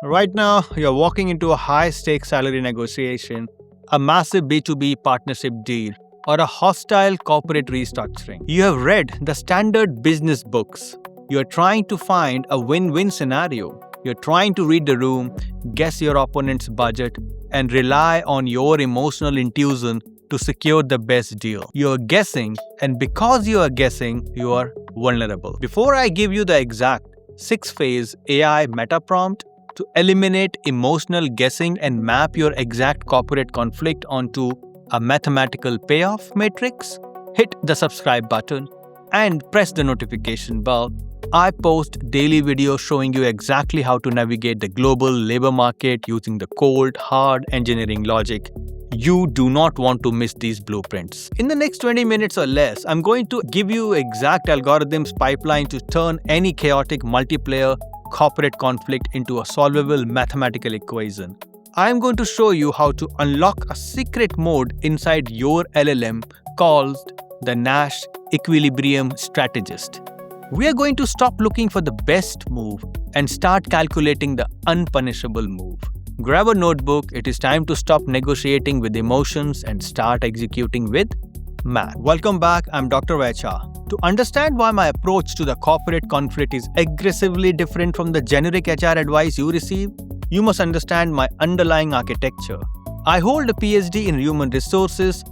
Right now, you're walking into a high-stakes salary negotiation, a massive B2B partnership deal, or a hostile corporate restructuring. You have read the standard business books. You're trying to find a win-win scenario. You're trying to read the room, guess your opponent's budget, and rely on your emotional intuition to secure the best deal. You're guessing, and because you are guessing, you are vulnerable. Before I give you the exact 6-phase AI meta prompt to eliminate emotional guessing and map your exact corporate conflict onto a mathematical payoff matrix, hit the subscribe button and press the notification bell. I post daily videos showing you exactly how to navigate the global labor market using the cold, hard engineering logic. You do not want to miss these blueprints. In the next 20 minutes or less, I'm going to give you exact algorithms pipeline to turn any chaotic multiplayer corporate conflict into a solvable mathematical equation. I'm going to show you how to unlock a secret mode inside your LLM called the Nash Equilibrium Strategist. We are going to stop looking for the best move and start calculating the unpunishable move. Grab a notebook, it is time to stop negotiating with emotions and start executing with math. Welcome back, I'm Dr. HR. To understand why my approach to the corporate conflict is aggressively different from the generic HR advice you receive, you must understand my underlying architecture. I hold a PhD in human resources,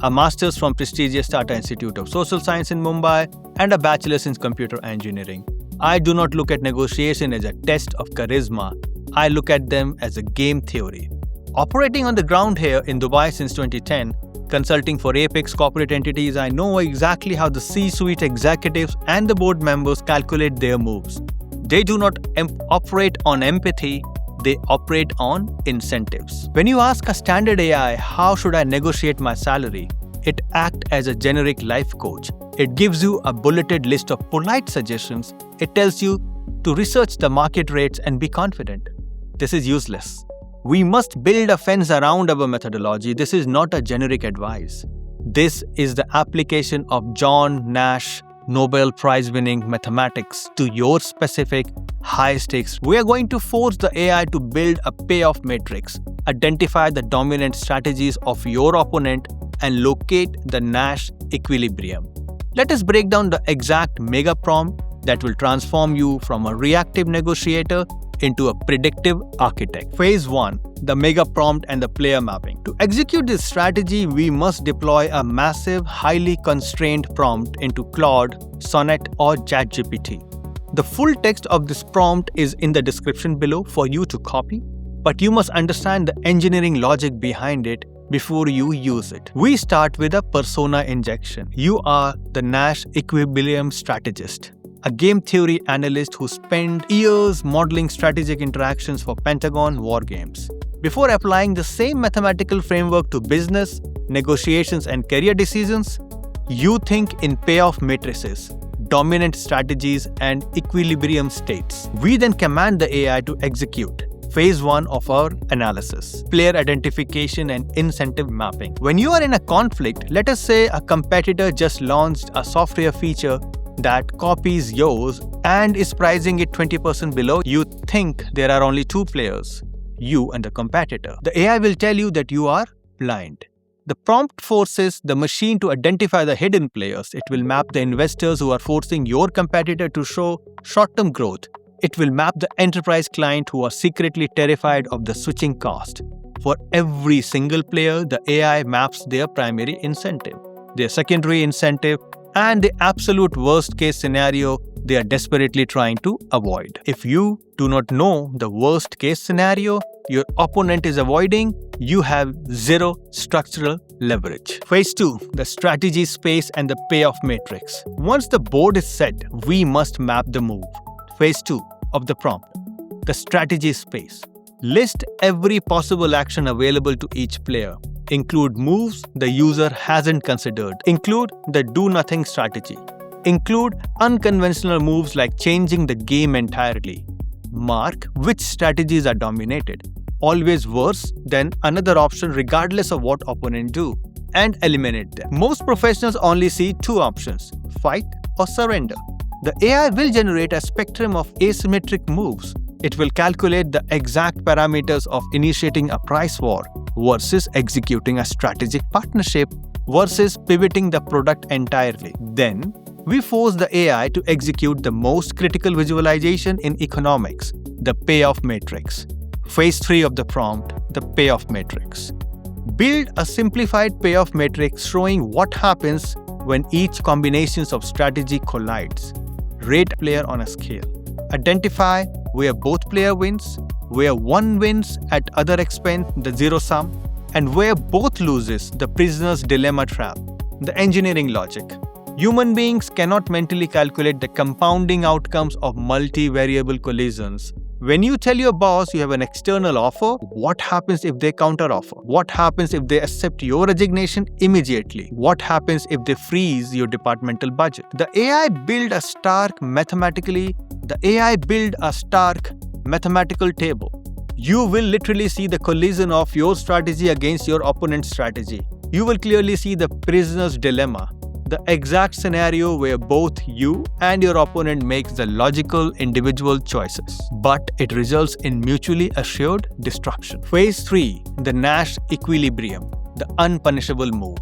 a master's from prestigious Tata Institute of Social Science in Mumbai, and a bachelor's in computer engineering. I do not look at negotiation as a test of charisma. I look at them as a game theory. Operating on the ground here in Dubai since 2010, consulting for apex corporate entities, I know exactly how the C-suite executives and the board members calculate their moves. They do not operate on empathy, they operate on incentives. When you ask a standard AI, how should I negotiate my salary? It acts as a generic life coach. It gives you a bulleted list of polite suggestions. It tells you to research the market rates and be confident. This is useless. We must build a fence around our methodology. This is not a generic advice. This is the application of John Nash Nobel Prize-winning mathematics to your specific high stakes. We are going to force the AI to build a payoff matrix, identify the dominant strategies of your opponent, and locate the Nash equilibrium. Let us break down the exact mega prompt that will transform you from a reactive negotiator into a predictive architect. Phase 1. The mega prompt and the player mapping. To execute this strategy, we must deploy a massive, highly constrained prompt into Claude, Sonnet, or ChatGPT. The full text of this prompt is in the description below for you to copy, but you must understand the engineering logic behind it before you use it. We start with a persona injection. You are the Nash Equilibrium Strategist, a game theory analyst who spent years modeling strategic interactions for Pentagon war games. Before applying the same mathematical framework to business, negotiations, and career decisions, you think in payoff matrices, dominant strategies, and equilibrium states. We then command the AI to execute Phase 1 of our analysis: player identification and incentive mapping. When you are in a conflict, let us say a competitor just launched a software feature that copies yours and is pricing it 20% below. You think there are only two players, you and the competitor. The AI will tell you that you are blind. The prompt forces the machine to identify the hidden players. It will map the investors who are forcing your competitor to show short-term growth. It will map the enterprise client who are secretly terrified of the switching cost. For every single player, the AI maps their primary incentive, their secondary incentive, and the absolute worst-case scenario they are desperately trying to avoid. If you do not know the worst-case scenario your opponent is avoiding, you have zero structural leverage. Phase 2. The strategy space and the payoff matrix. Once the board is set, we must map the move. Phase 2 of the prompt. The strategy space. List every possible action available to each player. Include moves the user hasn't considered. Include the do-nothing strategy. Include unconventional moves like changing the game entirely. Mark which strategies are dominated, always worse than another option regardless of what opponent do, and eliminate them. Most professionals only see two options: fight or surrender. The AI will generate a spectrum of asymmetric moves. It will calculate the exact parameters of initiating a price war versus executing a strategic partnership versus pivoting the product entirely. Then, we force the AI to execute the most critical visualization in economics, the payoff matrix. Phase 3 of the prompt, the payoff matrix. Build a simplified payoff matrix showing what happens when each combination of strategy collides. Rate player on a scale. Identify where both player wins, where one wins at other expense, the zero sum, and where both loses, the prisoner's dilemma trap. The engineering logic. Human beings cannot mentally calculate the compounding outcomes of multivariable collisions. When you tell your boss you have an external offer, what happens if they counteroffer? What happens if they accept your resignation immediately? What happens if they freeze your departmental budget? The AI build a stark mathematical table. You will literally see the collision of your strategy against your opponent's strategy. You will clearly see the prisoner's dilemma, the exact scenario where both you and your opponent makes the logical individual choices, but it results in mutually assured destruction. Phase 3, the Nash Equilibrium, the unpunishable move.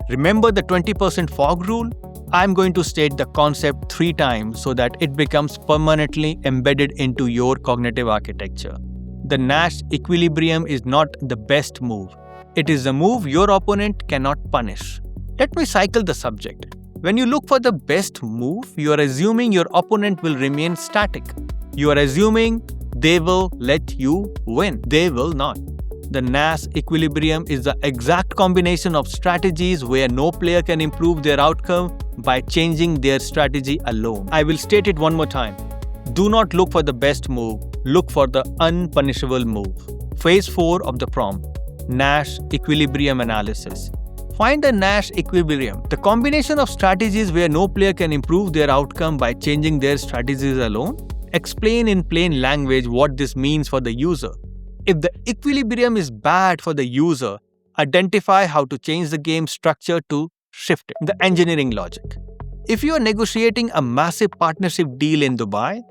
Remember the 20% fog rule? I'm going to state the concept 3 times so that it becomes permanently embedded into your cognitive architecture. The Nash Equilibrium is not the best move. It is a move your opponent cannot punish. Let me cycle the subject. When you look for the best move, you are assuming your opponent will remain static. You are assuming they will let you win. They will not. The Nash Equilibrium is the exact combination of strategies where no player can improve their outcome by changing their strategy alone. I will state it one more time. Do not look for the best move. Look for the unpunishable move. Phase 4 of the prompt, Nash Equilibrium analysis. Find the Nash Equilibrium, the combination of strategies where no player can improve their outcome by changing their strategies alone. Explain in plain language what this means for the user. If the equilibrium is bad for the user, identify how to change the game structure to shift it. The engineering logic. If you are negotiating a massive partnership deal in Dubai,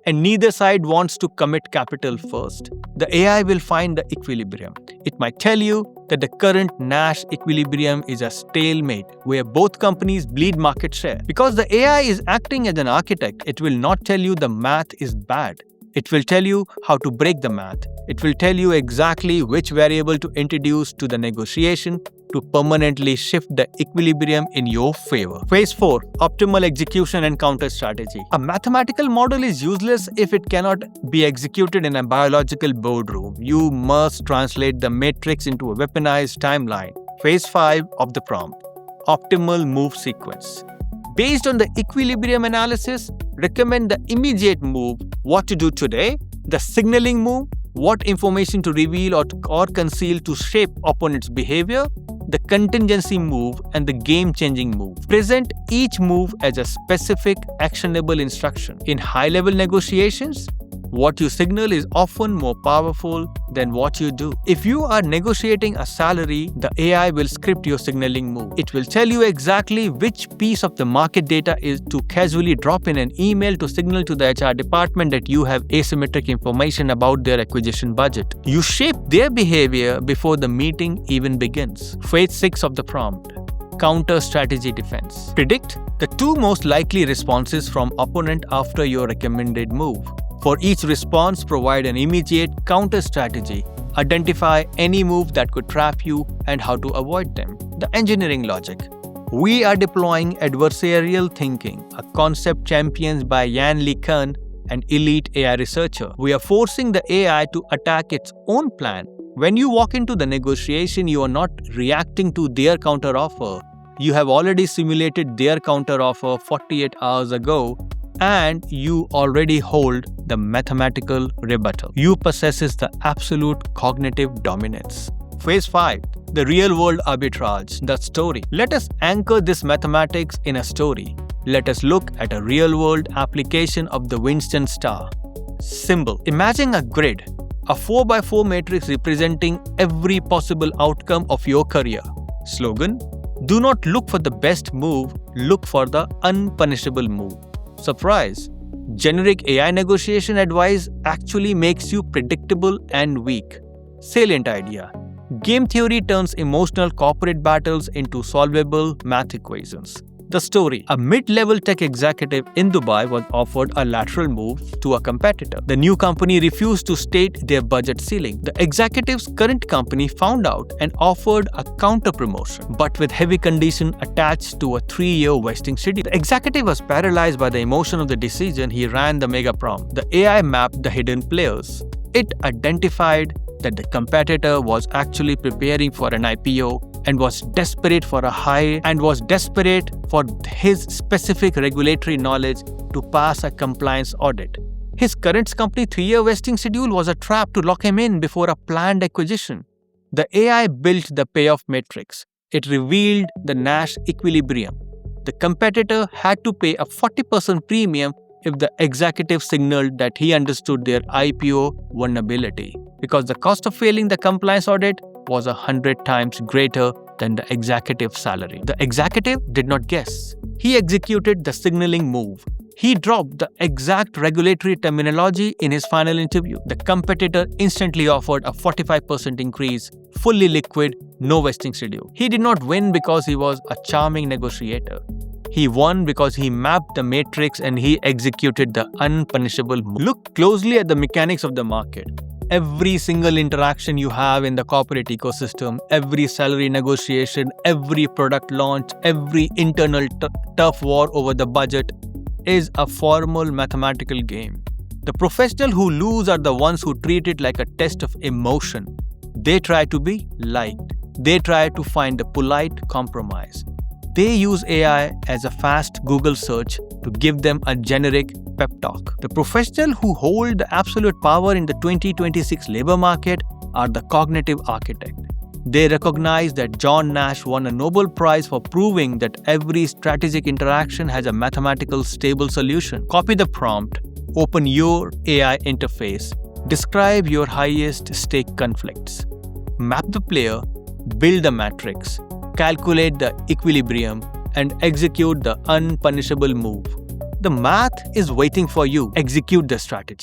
and neither side wants to commit capital first, the AI will find the equilibrium. It might tell you that the current Nash equilibrium is a stalemate where both companies bleed market share. Because the AI is acting as an architect, it will not tell you the math is bad. It will tell you how to break the math. It will tell you exactly which variable to introduce to the negotiation to permanently shift the equilibrium in your favor. Phase 4. Optimal execution and counter strategy. A mathematical model is useless if it cannot be executed in a biological boardroom. You must translate the matrix into a weaponized timeline. Phase 5 of the prompt. Optimal move sequence. Based on the equilibrium analysis, recommend the immediate move, what to do today, the signaling move, what information to reveal or conceal to shape opponent's behavior, the contingency move, and the game-changing move. Present each move as a specific actionable instruction. In high-level negotiations, what you signal is often more powerful than what you do. If you are negotiating a salary, the AI will script your signaling move. It will tell you exactly which piece of the market data is to casually drop in an email to signal to the HR department that you have asymmetric information about their acquisition budget. You shape their behavior before the meeting even begins. Phase 6 of the prompt. Counter strategy defense. Predict the 2 most likely responses from opponent after your recommended move. For each response, provide an immediate counter strategy. Identify any move that could trap you and how to avoid them. The engineering logic. We are deploying adversarial thinking, a concept championed by Yan LeCun, an elite AI researcher. We are forcing the AI to attack its own plan. When you walk into the negotiation, you are not reacting to their counteroffer. You have already simulated their counteroffer 48 hours ago, and you already hold the mathematical rebuttal. You possesses the absolute cognitive dominance. Phase 5. The real-world arbitrage, the story. Let us anchor this mathematics in a story. Let us look at a real-world application of the Winston star. Symbol. Imagine a grid, a 4x4 matrix representing every possible outcome of your career. Slogan. Do not look for the best move, look for the unpunishable move. Surprise! Generic AI negotiation advice actually makes you predictable and weak. Salient idea. Game theory turns emotional corporate battles into solvable math equations. The story. A mid-level tech executive in Dubai was offered a lateral move to a competitor. The new company refused to state their budget ceiling. The executive's current company found out and offered a counter-promotion, but with heavy condition attached to a 3-year vesting schedule. The executive was paralyzed by the emotion of the decision. He ran the mega prompt. The AI mapped the hidden players. It identified that the competitor was actually preparing for an IPO and was desperate for his specific regulatory knowledge to pass a compliance audit. His current company's 3-year vesting schedule was a trap to lock him in before a planned acquisition. The AI built the Payoff Matrix. It revealed the Nash Equilibrium. The competitor had to pay a 40% premium if the executive signaled that he understood their IPO vulnerability, because the cost of failing the compliance audit was 100 times greater than the executive's salary. The executive did not guess. He executed the signaling move. He dropped the exact regulatory terminology in his final interview. The competitor instantly offered a 45% increase, fully liquid, no vesting schedule. He did not win because he was a charming negotiator. He won because he mapped the matrix and he executed the unpunishable move. Look closely at the mechanics of the market. Every single interaction you have in the corporate ecosystem, every salary negotiation, every product launch, every internal tough war over the budget is a formal mathematical game. The professionals who lose are the ones who treat it like a test of emotion. They try to be liked. They try to find a polite compromise. They use AI as a fast Google search to give them a generic pep talk. The professionals who hold the absolute power in the 2026 labor market are the cognitive architect. They recognize that John Nash won a Nobel Prize for proving that every strategic interaction has a mathematical stable solution. Copy the prompt, open your AI interface, describe your highest stake conflicts, map the player, build the matrix, calculate the equilibrium, and execute the unpunishable move. The math is waiting for you. Execute the strategy.